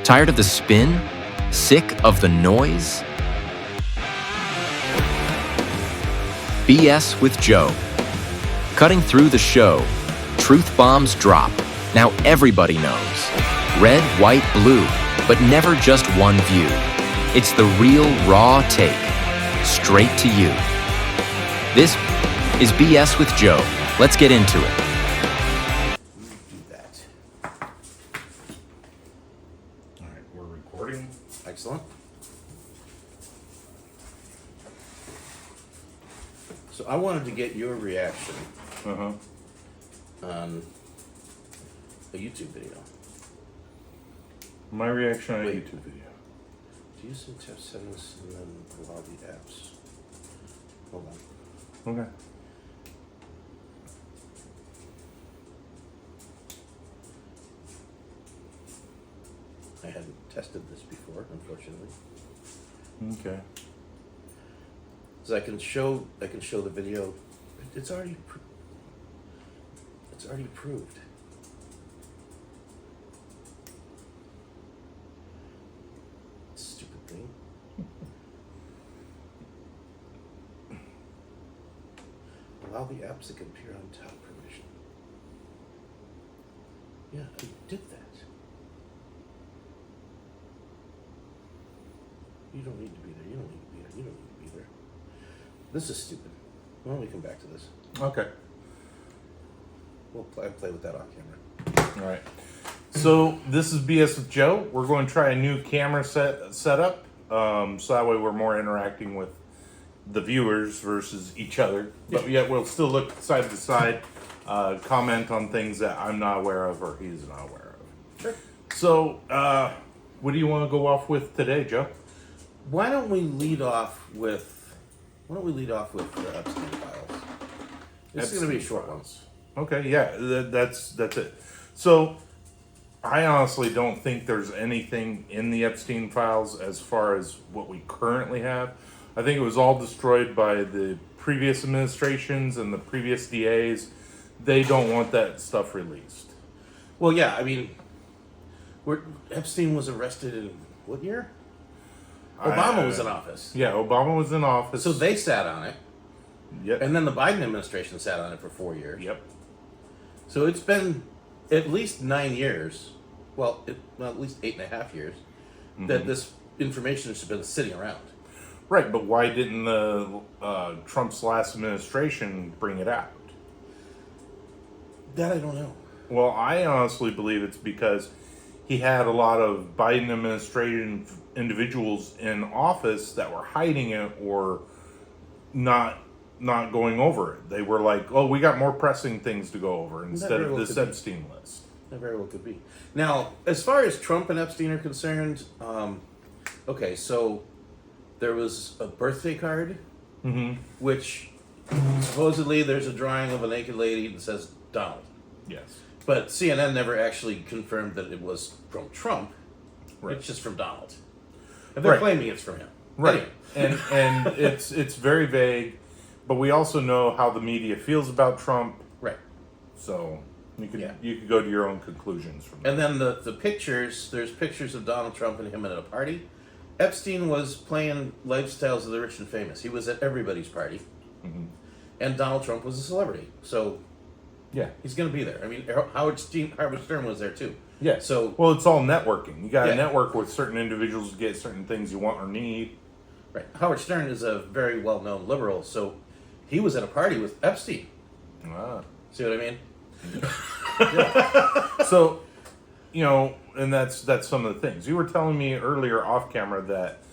Tired of the spin? Sick of the noise? BS with Joe. Cutting through the show, truth bombs drop. Now everybody knows. Red, white, blue, but never just one view. It's the real, raw take, straight to you. This is BS with Joe. Let's get into it. Do that. All right, we're recording. Excellent. So I wanted to get your reaction on a YouTube video. My reaction on a Wait. YouTube video. Do you send this and then allow the apps? Hold on. Okay. I hadn't tested this before, unfortunately. Okay. So I can show the video. It's already approved. Stupid thing. Allow the apps that can appear on top permission. Yeah, I did that. You don't need to be there. You don't need to be there. You don't need to be there. This is stupid. Why don't we come back to this? Okay. We'll play with that on camera. All right. So this is BS with Joe. We're going to try a new camera setup, so that way we're more interacting with the viewers versus each other. But yet we'll still look side to side, comment on things that I'm not aware of or he's not aware of. Sure. So, what do you want to go off with today, Joe? Why don't we lead off with the Epstein files? This is going to be short ones. Okay, yeah, that's it. So, I honestly don't think there's anything in the Epstein files as far as what we currently have. I think it was all destroyed by the previous administrations and the previous DAs. They don't want that stuff released. Well, yeah, I mean, Epstein was arrested in what year? Obama was in office. Yeah, Obama was in office. So they sat on it. Yep. And then the Biden administration sat on it for 4 years. Yep. So it's been at least 9 years, well, at least 8.5 years, that this information has been sitting around. Right, but why didn't the Trump's last administration bring it out? That I don't know. Well, I honestly believe it's because he had a lot of Biden administration individuals in office that were hiding it or not going over it. They were like, "Oh, we got more pressing things to go over instead of this Epstein list." That very well could be. Now, as far as Trump and Epstein are concerned, okay, so there was a birthday card, which supposedly there's a drawing of a naked lady that says Donald. Yes. But CNN never actually confirmed that it was from Trump. Right. It's just from Donald. And they're claiming it's from him. Right. Anyway. and it's very vague, but we also know how the media feels about Trump. Right. So you could go to your own conclusions from that. And then the pictures, there's pictures of Donald Trump and him at a party. Epstein was playing Lifestyles of the Rich and Famous. He was at everybody's party. And Donald Trump was a celebrity. So yeah, he's going to be there. I mean, Howard Stern was there too. Yeah. So well, it's all networking. You got to network with certain individuals to get certain things you want or need. Right. Howard Stern is a very well-known liberal, so he was at a party with Epstein. Ah. See what I mean? So, and that's some of the things. You were telling me earlier off camera that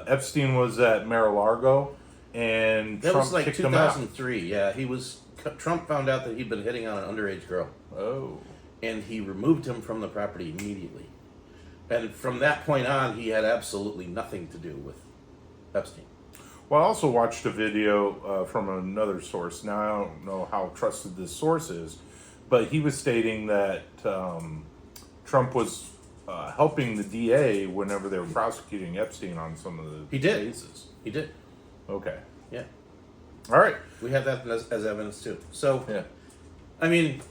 Epstein was at Mar-a-Lago and That Trump was like kicked him out. 2003. Yeah, Trump found out that he'd been hitting on an underage girl. Oh. And he removed him from the property immediately. And from that point on, he had absolutely nothing to do with Epstein. Well, I also watched a video from another source. Now, I don't know how trusted this source is, but he was stating that Trump was helping the DA whenever they were prosecuting Epstein on some of the cases. He did. Okay. Yeah. All right. We have that as evidence too. So, Yeah. I mean,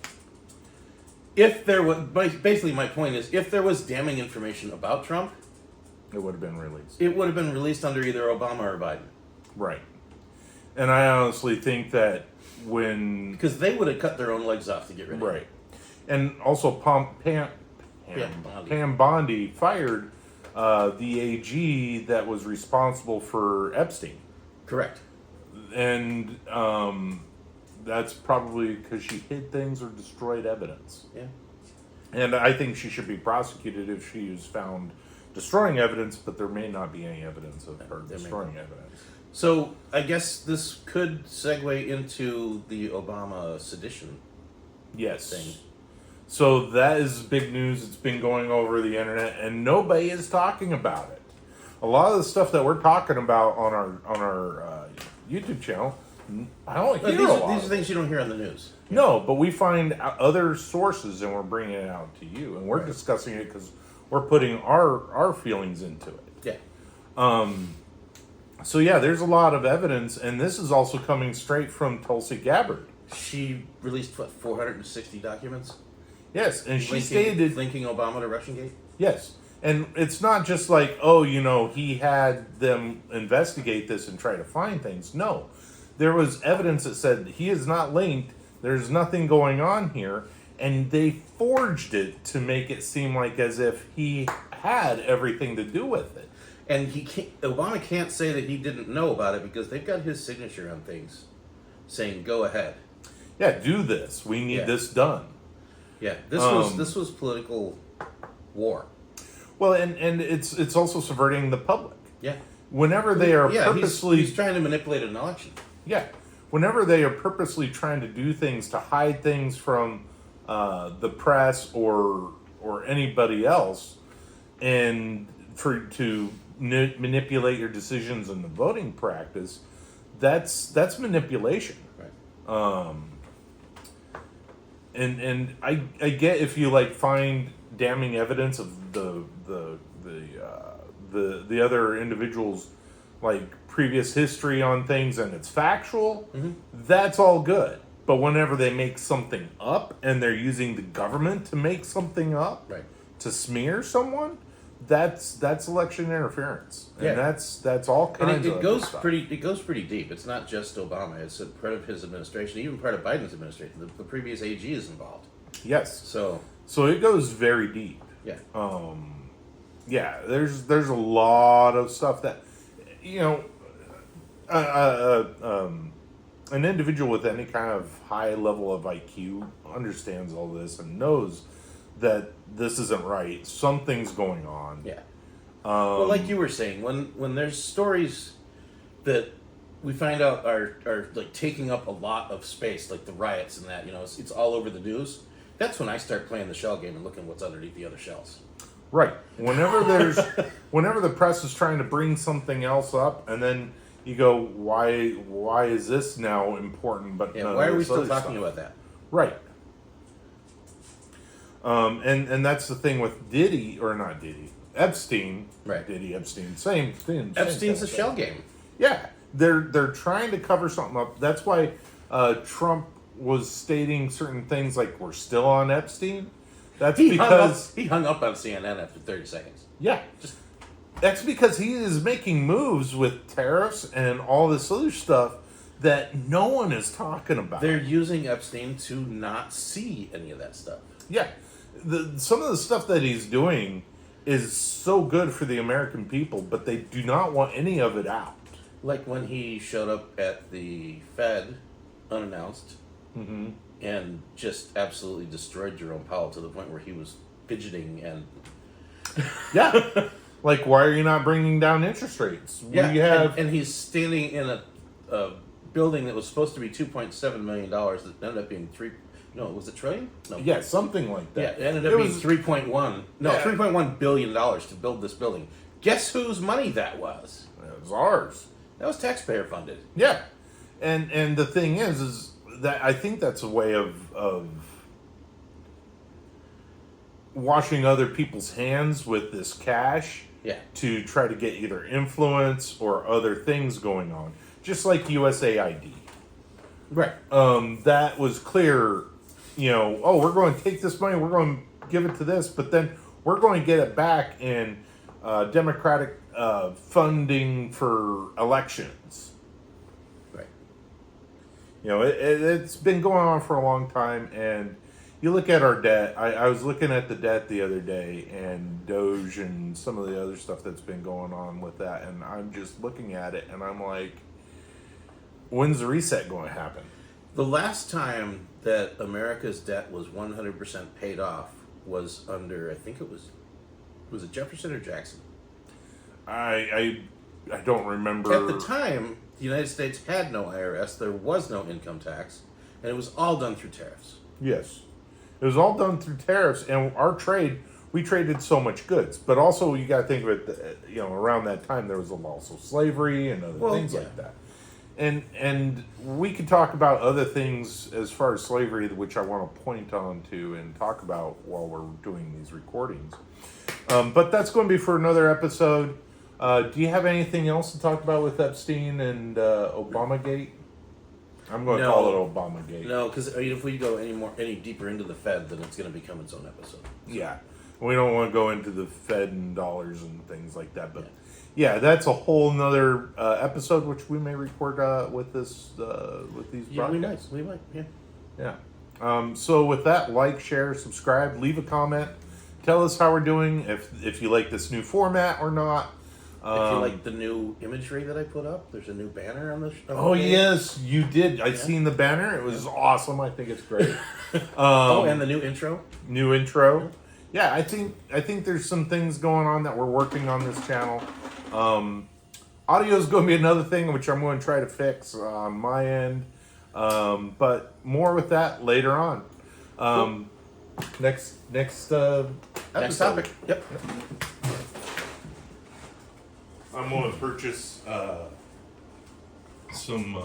if there was, basically my point is, if there was damning information about Trump, it would have been released. It would have been released under either Obama or Biden. Right. And I honestly think that when... Because they would have cut their own legs off to get rid of it. Right. And also Pam Bondi fired the AG that was responsible for Epstein. Correct. And that's probably because she hid things or destroyed evidence. Yeah. And I think she should be prosecuted if she is found destroying evidence, but there may not be any evidence of her destroying evidence. So I guess this could segue into the Obama sedition thing. So that is big news. It's been going over the internet, and nobody is talking about it. A lot of the stuff that we're talking about on our YouTube channel, I don't hear a lot. These are things you don't hear on the news. No, but we find other sources, and we're bringing it out to you, and we're discussing it because we're putting our feelings into it. Yeah. So yeah, there's a lot of evidence, and this is also coming straight from Tulsi Gabbard. She released 460 documents. Yes, and she stated linking Obama to Russiagate. Yes, and it's not just like, oh, he had them investigate this and try to find things. No, there was evidence that said he is not linked. There's nothing going on here, and they forged it to make it seem like as if he had everything to do with it. And Obama can't say that he didn't know about it because they've got his signature on things saying, go ahead. Yeah, do this. We need this done. Yeah, this was political war. Well, and it's also subverting the public. Yeah. Whenever they are purposely... He's trying to manipulate an election. Yeah. Whenever they are purposely trying to do things to hide things from the press or anybody else and to manipulate your decisions in the voting practice, that's manipulation. Right. And I get if you find damning evidence of the other individual's previous history on things and it's factual, that's all good. But whenever they make something up and they're using the government to make something up to smear someone, that's election interference. And that's all kinds of stuff. It goes pretty deep. It's not just Obama. It's a part of his administration, even part of Biden's administration. The previous AG is involved. Yes. So it goes very deep. Yeah. There's a lot of stuff that an individual with any kind of high level of IQ understands all this and knows that this isn't right. Something's going on. Yeah. Well, like you were saying, when there's stories that we find out are taking up a lot of space, like the riots and that, it's all over the news. That's when I start playing the shell game and looking what's underneath the other shells. Right. Whenever the press is trying to bring something else up, and then you go, why is this now important? But why are we still talking about that? Right. And that's the thing with Epstein. Right. Epstein, same thing. Epstein's a shell game. Yeah, they're trying to cover something up. That's why Trump was stating certain things like we're still on Epstein. Because he hung up on CNN after 30 seconds. Yeah, that's because he is making moves with tariffs and all this other stuff that no one is talking about. They're using Epstein to not see any of that stuff. Yeah, some of the stuff that he's doing is so good for the American people, but they do not want any of it out. Like when he showed up at the Fed unannounced and just absolutely destroyed Jerome Powell to the point where he was fidgeting and... Yeah. Like, why are you not bringing down interest rates? Yeah, and he's standing in a building that was supposed to be $2.7 million that ended up being was it trillion? No. Yeah, something like that. Yeah, it ended up being $3.1 billion to build this building. Guess whose money that was? It was ours. That was taxpayer funded. Yeah. And the thing is that I think that's a way of washing other people's hands with this cash to try to get either influence or other things going on. Just like USAID. Right. That was clear we're going to take this money, we're going to give it to this, but then we're going to get it back in Democratic funding for elections. Right. It's been going on for a long time, and you look at our debt. I was looking at the debt the other day, and Doge and some of the other stuff that's been going on with that, and I'm just looking at it, and I'm like, when's the reset going to happen? The last time that America's debt was 100% paid off was under, I think it was it Jefferson or Jackson? I don't remember. At the time, the United States had no IRS, there was no income tax, and it was all done through tariffs. Yes. It was all done through tariffs, and our trade, we traded so much goods. But also, you got to think of it, around that time, there was also slavery and other things like that. And we could talk about other things as far as slavery, which I want to point on to and talk about while we're doing these recordings. But that's going to be for another episode. Do you have anything else to talk about with Epstein and Obamagate? I'm going to call it Obamagate. No, because if we go any deeper into the Fed, then it's going to become its own episode. So. Yeah, we don't want to go into the Fed and dollars and things like that. But yeah, that's a whole nother episode which we may record with this with these. Yeah, we might. Yeah. So with that, like, share, subscribe, leave a comment, tell us how we're doing. If you like this new format or not. If you like the new imagery that I put up, there's a new banner on the show. Oh, yes, you did. I seen the banner. It was awesome. I think it's great. And the new intro. New intro. Yeah, I think there's some things going on that we're working on this channel. Audio is going to be another thing, which I'm going to try to fix on my end. But more with that later on. Cool. Next topic. Yep. I'm going to purchase some